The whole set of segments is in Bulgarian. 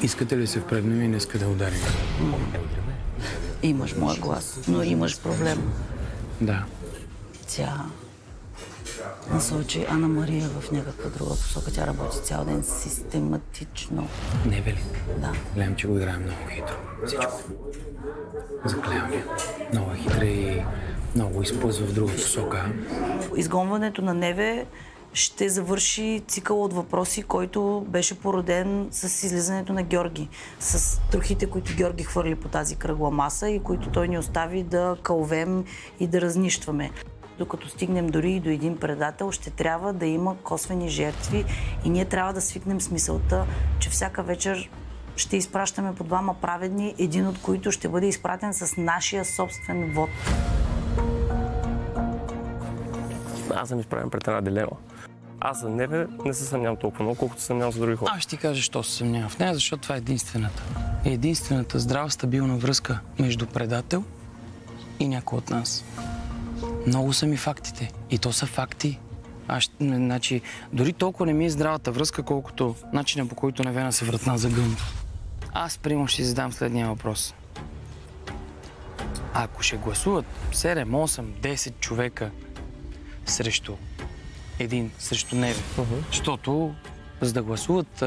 Искате ли се впрегнем и не иска да ударим? Имаш моя глас, но имаш проблем. Да. Тя насочи Ана Мария в някаква друга посока. Тя работи цял ден систематично. Не, Вели? Да. Гледам, че го играе много хитро. Всичко. Заклевам я. Много хитра и много изпълзва в друга посока. Изгонването на Неве ще завърши цикъл от въпроси, който беше породен с излизането на Георги. С трохите, които Георги хвърли по тази кръгла маса и които той ни остави да кълвем и да разнищваме. Докато стигнем дори и до един предател, ще трябва да има косвени жертви и ние трябва да свикнем с мисълта, че всяка вечер ще изпращаме по двама праведни, един от които ще бъде изпратен с нашия собствен вод. Аз съм изправен пред една дилема. Аз за Неве не се съмнявам толкова много, колкото се съмнявам за други хора. Аз ще ти кажа, защо се съмнявам в нея, защото това е единствената здрава, стабилна връзка между предател и някой от нас. Много са ми фактите. И то са факти. Значи, дори толкова не ми е здравата връзка, колкото начинът, по който Невена се вратна за гъм. Аз, примерно, ще задам следния въпрос. Ако ще гласуват 7, 8, 10 човека срещу Неве, защото за да гласуват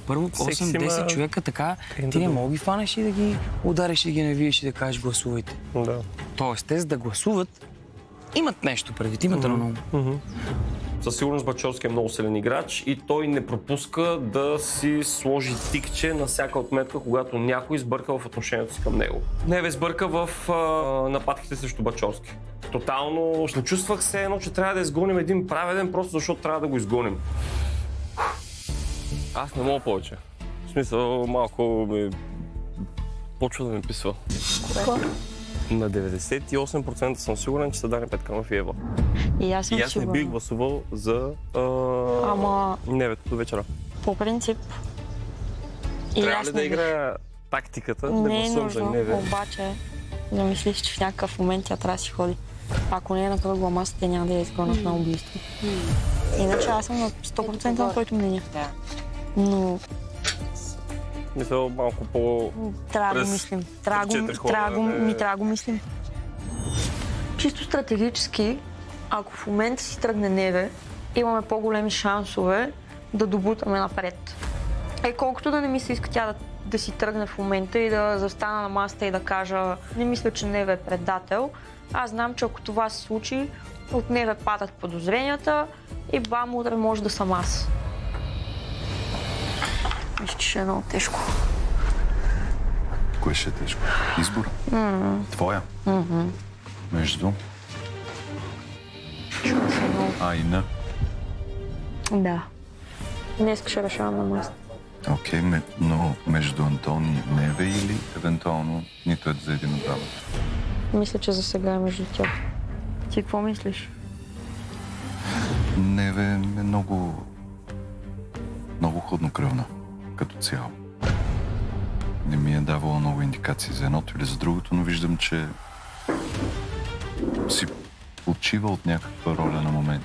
първо 8-10 човека така, ти не мога ги фанеш и да ги удариш и да ги навиеш и да кажеш гласувайте. Да. Тоест, те за да гласуват, имат нещо предвид, имат много. Със сигурност Бачовски е много силен играч и той не пропуска да си сложи тикче на всяка отметка, когато някой сбърка в отношението си към него. Неве сбърка в нападките срещу Бачовски. Тотално почувствах се едно, че трябва да изгоним един праведен, просто защото трябва да го изгоним. Аз не мога повече. В смисъл, малко ми почва да ми писва. На 98% съм сигурен, че са Дани Петканов и Ева. И аз не бих гласувал за Невето до вечера. По принцип. Трябва ли да играя тактиката, да гласувам за Неве? Обаче, да мислиш, че в някакъв момент тя трябва да си ходи. Ако не е на кръгла маса, те няма да я изгонят на убийство. Иначе аз съм на 100% на твоето мнение. Но... Мисля, малко по... Трябва да мислим. Трябва да го мислим. Чисто стратегически, ако в момента си тръгне Неве, имаме по-големи шансове да добутаме напред. Колкото да не ми се иска тя да си тръгне в момента и да застана на масата и да кажа не мисля, че Неве е предател, аз знам, че ако това се случи, от Неве падат подозренията и бам, утре може да съм аз. Мисля, че ще е много тежко. Кое ще е тежко? Избор? Твоя? Между? Айна? Да. Днес ще решавам на масата. Окей, но между Антон и Неве или евентуално нито е за един от двамата? Мисля, че за сега е между тях. Ти какво мислиш? Неве е много хладнокръвна като цяло. Не ми е давала много индикации за едното или за другото, но виждам, че си почива от някаква роля на момент.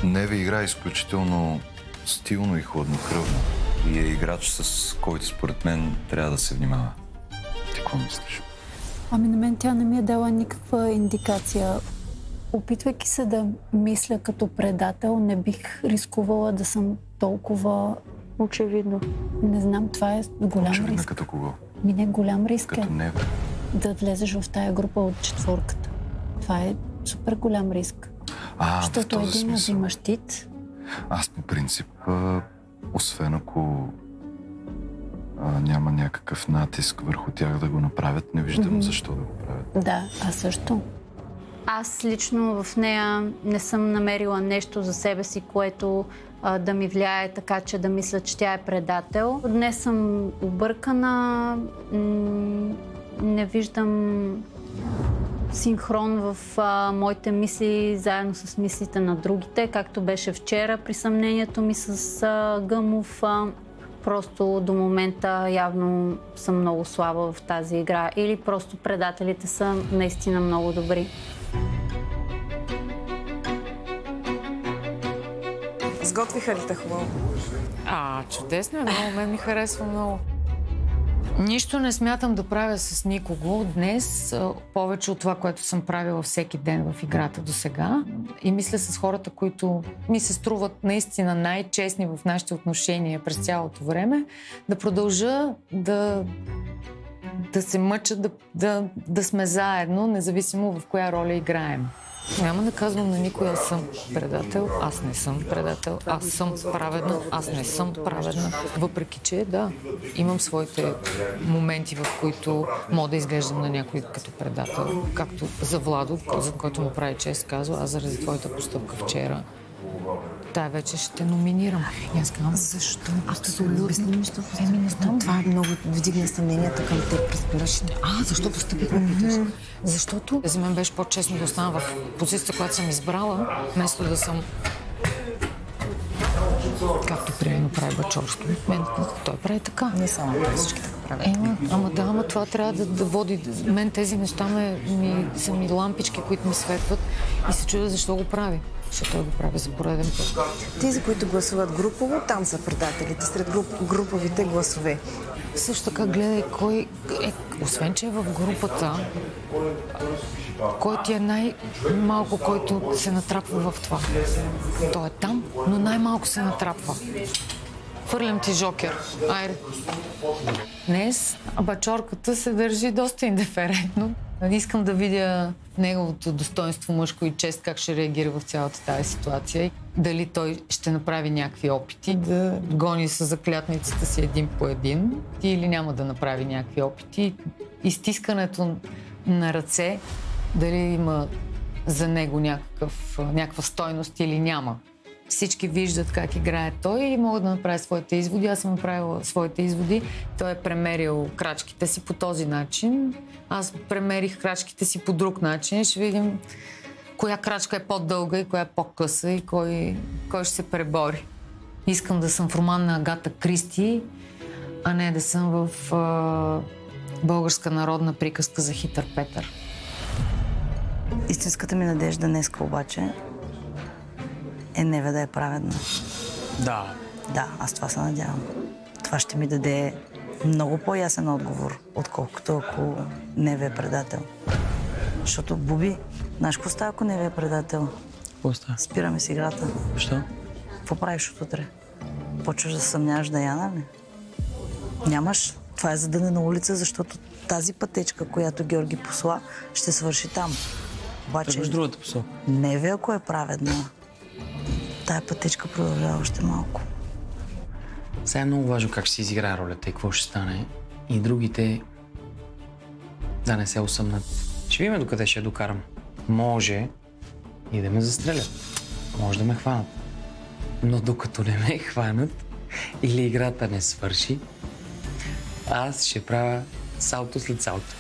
Неве играе изключително стилно и хладнокръвно и е играч, с който според мен трябва да се внимава. Ти какво мислиш? Ами на мен тя не ми е дала никаква индикация. Опитвайки се да мисля като предател, не бих рискувала да съм толкова... Очевидно. Не знам, това е голям Очевидно риск. Като кого? Не, голям риск Като Неве. Да влезеш в тая група от четворката. Това е супер голям риск. Защото един взима щит. Аз по принцип, освен ако няма някакъв натиск върху тях да го направят, не виждам защо да го правят. Да, аз също. Аз лично в нея не съм намерила нещо за себе си, което да ми влияе така, че да мисля, че тя е предател. Днес съм объркана, не виждам синхрон в моите мисли, заедно с мислите на другите, както беше вчера при съмнението ми с Гъмов. Просто до момента явно съм много слаба в тази игра. Или просто предателите са наистина много добри. Сготвиха ли те хубаво? Чудесно е, много. Мен ми харесва много. Нищо не смятам да правя с никого днес, повече от това, което съм правила всеки ден в играта до сега. И мисля с хората, които ми се струват наистина най-честни в нашите отношения през цялото време, да продължа да се мъча, да сме заедно, независимо в коя роля играем. Няма да казвам на никой, аз съм предател, аз не съм предател, аз съм праведна, аз не съм праведна. Въпреки че, да, имам своите моменти, в които мога да изглеждам на някой като предател. Както за Владо, за който му прави чест, казва, аз заради твоята постъпка вчера, тая вече ще те номинирам. И аз казвам, защо? Абсолютно. Не знам. Това много вдигна съмненията към теб, разбираш. Защо постъпих ме питаш? Защото за мен беше по-честно да остана в позицията, която съм избрала, вместо да съм както примерно прави Бачорски. Той прави така. Не само всички така правят. Ама това трябва да води. Мен тези неща са ми лампички, които ми светват и се чудя защо го прави. Защото той го прави за пореден път. Тези, които гласуват групово, там са предателите, сред груповите гласове. Също така гледай кой е, освен че е в групата, кой ти е най-малко, който се натрапва в това. Той е там, но най-малко се натрапва. Хвърлям ти жокер. Айде. Днес Бачорката се държи доста индиферентно. Искам да видя неговото достоинство мъжко и чест, как ще реагира в цялата тази ситуация. Дали той ще направи някакви опити да гони с заклятниците си един по един или няма да направи някакви опити. Изтискането на ръце, дали има за него някаква стойност или няма. Всички виждат как играе той и могат да направят своите изводи. Аз съм направила своите изводи. Той е премерил крачките си по този начин. Аз премерих крачките си по друг начин. Ще видим коя крачка е по-дълга и коя е по-къса и кой ще се пребори. Искам да съм в роман на Агата Кристи, а не да съм в българска народна приказка за хитър Петър. Истинската ми надежда днеска обаче е Неве да е праведна. Да. Да, аз това се надявам. Това ще ми даде много по-ясен отговор, отколкото ако Неве е предател. Защото, Буби, знаеш какво става, ако Неве е предател? Какво става? Спираме с играта. Защо? Какво правиш от утре? Почваш да съмняваш Даяна ли? Нямаш. Това е задънена улица, защото тази пътечка, която Георги посла, ще свърши там. Обаче, другата посока. Неве, ако е праведна, тая пътечка продължава още малко. Сега е много важно как ще си изиграе ролята и какво ще стане. И другите да не се усъмнат. Ще видим докъде ще я докарам. Може и да ме застрелят. Може да ме хванат. Но докато не ме хванат или играта не свърши, аз ще правя салто след салто.